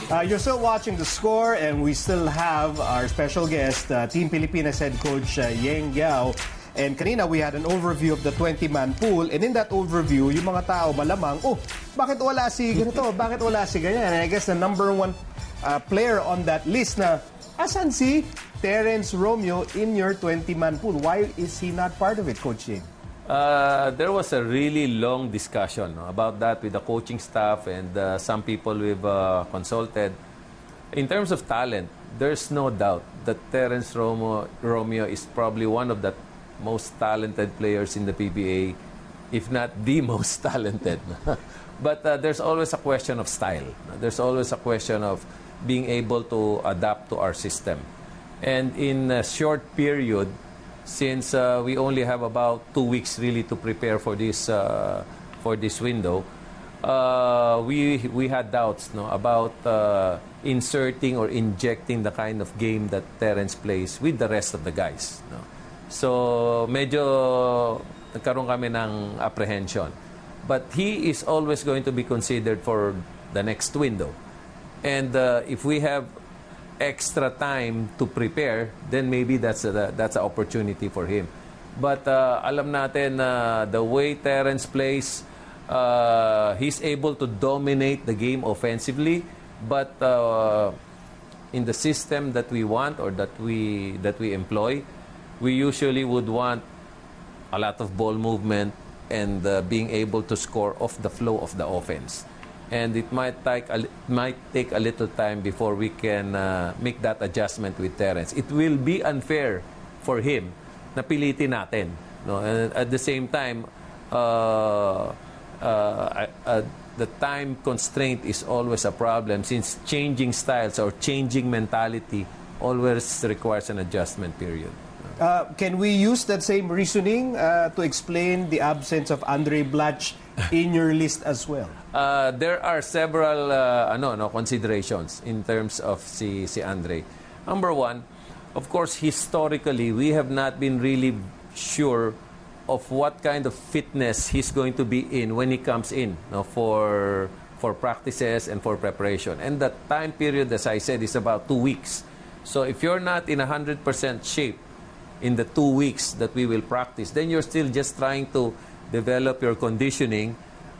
You're still watching The Score, and we still have our special guest, Team Pilipinas head coach Yeng Yao. And kanina, we had an overview of the 20-man pool. And in that overview, yung mga tao malamang, bakit wala si ganito? Bakit wala si ganyan? And I guess the number one player on that list na, asan si Terence Romeo in your 20-man pool? Why is he not part of it, Coach Yeng? There was a really long discussion about that with the coaching staff and some people we've consulted. In terms of talent, there's no doubt that Terence Romeo is probably one of the most talented players in the PBA, if not the most talented. But there's always a question of style. There's always a question of being able to adapt to our system. And in a short period, since we only have about 2 weeks really to prepare for this window, we had doubts about inserting or injecting the kind of game that Terence plays with the rest of the guys. So medyo nagkaroon kami ng apprehension. But he is always going to be considered for the next window. And if we have extra time to prepare, then maybe that's an opportunity for him. But alam natin the way Terence plays, he's able to dominate the game offensively, but in the system that we want or that we employ, we usually would want a lot of ball movement and being able to score off the flow of the offense. And it might take a little time before we can make that adjustment with Terence. It will be unfair for him na pilitin natin. And at the same time, the time constraint is always a problem since changing styles or changing mentality always requires an adjustment period. Can we use that same reasoning to explain the absence of Blatche in your list as well? There are several considerations in terms of si Andre. Number one, of course, historically, we have not been really sure of what kind of fitness he's going to be in when he comes in for practices and for preparation. And the time period, as I said, is about 2 weeks. So if you're not in 100% shape in the 2 weeks that we will practice, then you're still just trying to develop your conditioning,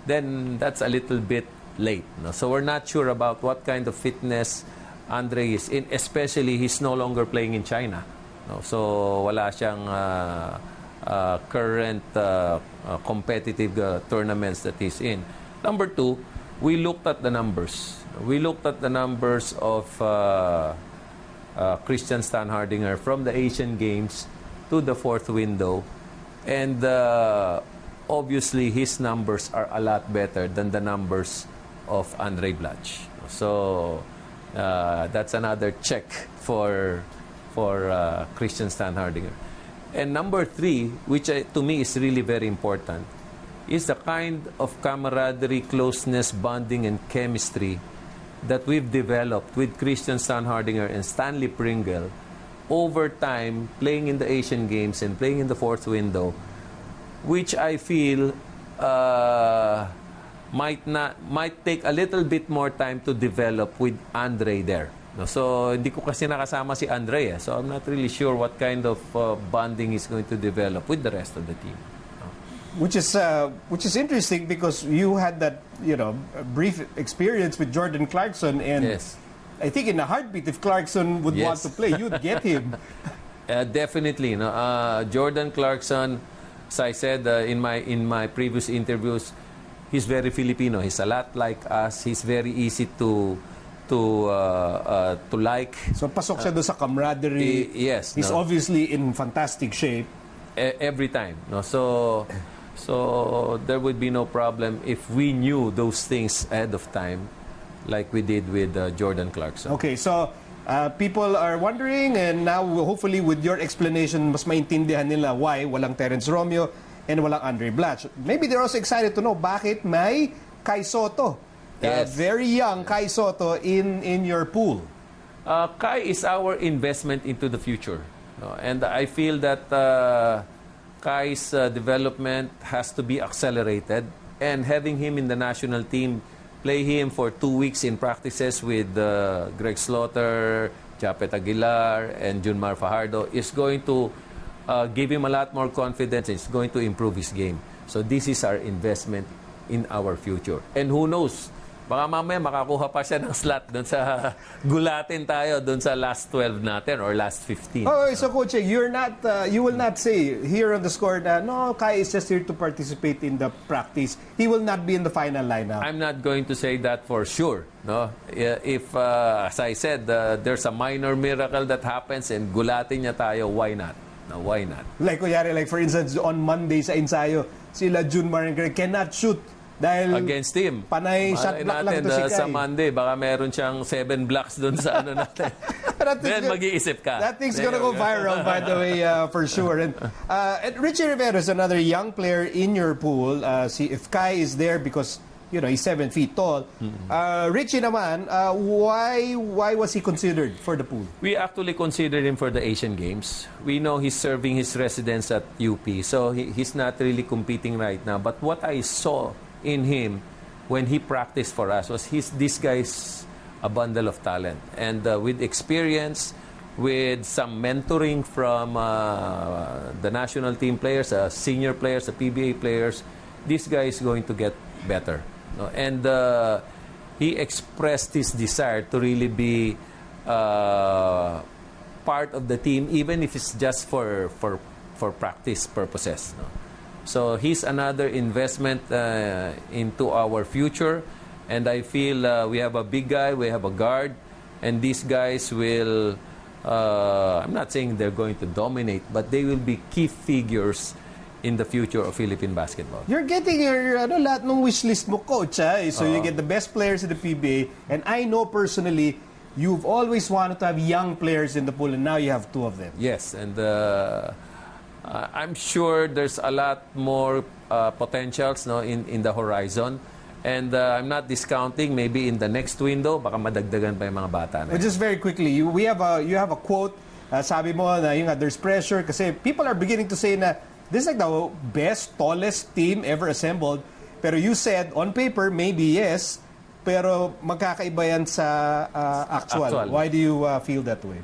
then that's a little bit late. So we're not sure about what kind of fitness Andre is in, especially he's no longer playing in China. So wala siyang current competitive tournaments that he's in. Number two, we looked at the numbers. We looked at the numbers of Christian Stanhardinger from the Asian Games to the fourth window, and obviously his numbers are a lot better than the numbers of Blatche. So that's another check for Christian Stanhardinger. And number three, which to me is really very important, is the kind of camaraderie, closeness, bonding, and chemistry that we've developed with Christian Stanhardinger and Stanley Pringle over time, playing in the Asian Games and playing in the fourth window, which I feel might take a little bit more time to develop with Andre there. So hindi ko kasi nakasama si Andre, so I'm not really sure what kind of bonding he's going to develop with the rest of the team. Which is interesting because you had that brief experience with Jordan Clarkson, and yes. I think in a heartbeat, if Clarkson would want to play, you'd get him. Definitely, Jordan Clarkson, as I said in my previous interviews, he's very Filipino. He's a lot like us. He's very easy to like. So pasok siya doon sa camaraderie. Yes, he's obviously in fantastic shape. Every time, So there would be no problem if we knew those things ahead of time, like we did with Jordan Clarkson. Okay, so people are wondering, and now hopefully with your explanation, mas maintindihan nila why walang Terence Romeo and walang Blatche. Maybe they're also excited to know bakit may Kai Soto, very young Kai Soto in your pool. Kai is our investment into the future, and I feel that Kai's development has to be accelerated, and having him in the national team play him for 2 weeks in practices with Greg Slaughter, Japet Aguilar, and Junmar Fajardo is going to give him a lot more confidence. It's going to improve his game. So this is our investment in our future. And who knows, baka mamaya makakuha pa siya ng slot doon sa gulatin tayo doon sa last 12 natin or last 15. Oh, so Coach, you're not, you will not say here on the score na, no, Kai is just here to participate in the practice. He will not be in the final lineup. I'm not going to say that for sure. No, if as I said, there's a minor miracle that happens and gulatin niya tayo, why not? No, why not? Like kunyari, like for instance, on Monday sa ensayo, sila Junmar and Greg cannot shoot dahil against him. Panay shot block lang to si Kai. Sa Monday, baka meron siyang 7 blocks doon sa ano natin. Then mag-iisip ka. That thing's gonna go viral, by the way, for sure. And Richie Rivera is another young player in your pool. See if Kai is there because you know he's 7 feet tall. Richie naman, why was he considered for the pool? We actually considered him for the Asian Games. We know he's serving his residence at UP, so he's not really competing right now. But what I saw in him when he practiced for us was this guy's a bundle of talent, and with experience, with some mentoring from the national team players, senior players, the PBA players, this guy is going to get better. No? And he expressed his desire to really be part of the team, even if it's just for practice purposes. No? So he's another investment into our future, and I feel we have a big guy, we have a guard, and these guys will, I'm not saying they're going to dominate, but they will be key figures in the future of Philippine basketball. You're getting your lahat ng wish list mo, Coach. So you get the best players in the PBA, and I know personally, you've always wanted to have young players in the pool, and now you have 2 of them. Yes, and I'm sure there's a lot more potentials in the horizon. And I'm not discounting, maybe in the next window, baka madagdagan pa yung mga bata na. Just very quickly, you have a quote, sabi mo na yung there's pressure kasi people are beginning to say na this is like the best, tallest team ever assembled. Pero you said, on paper, maybe yes, pero magkakaiba yan sa actual. Why do you feel that way?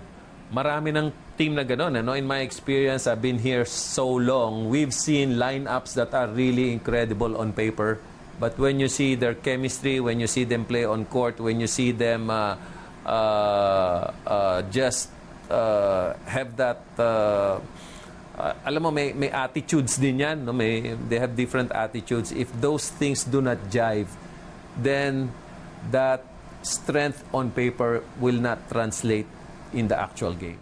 Marami ng team na gano'n. In my experience, I've been here so long, we've seen lineups that are really incredible on paper. But when you see their chemistry, when you see them play on court, when you see them just have that, alam mo, may attitudes din yan. No? They have different attitudes. If those things do not jive, then that strength on paper will not translate in the actual game.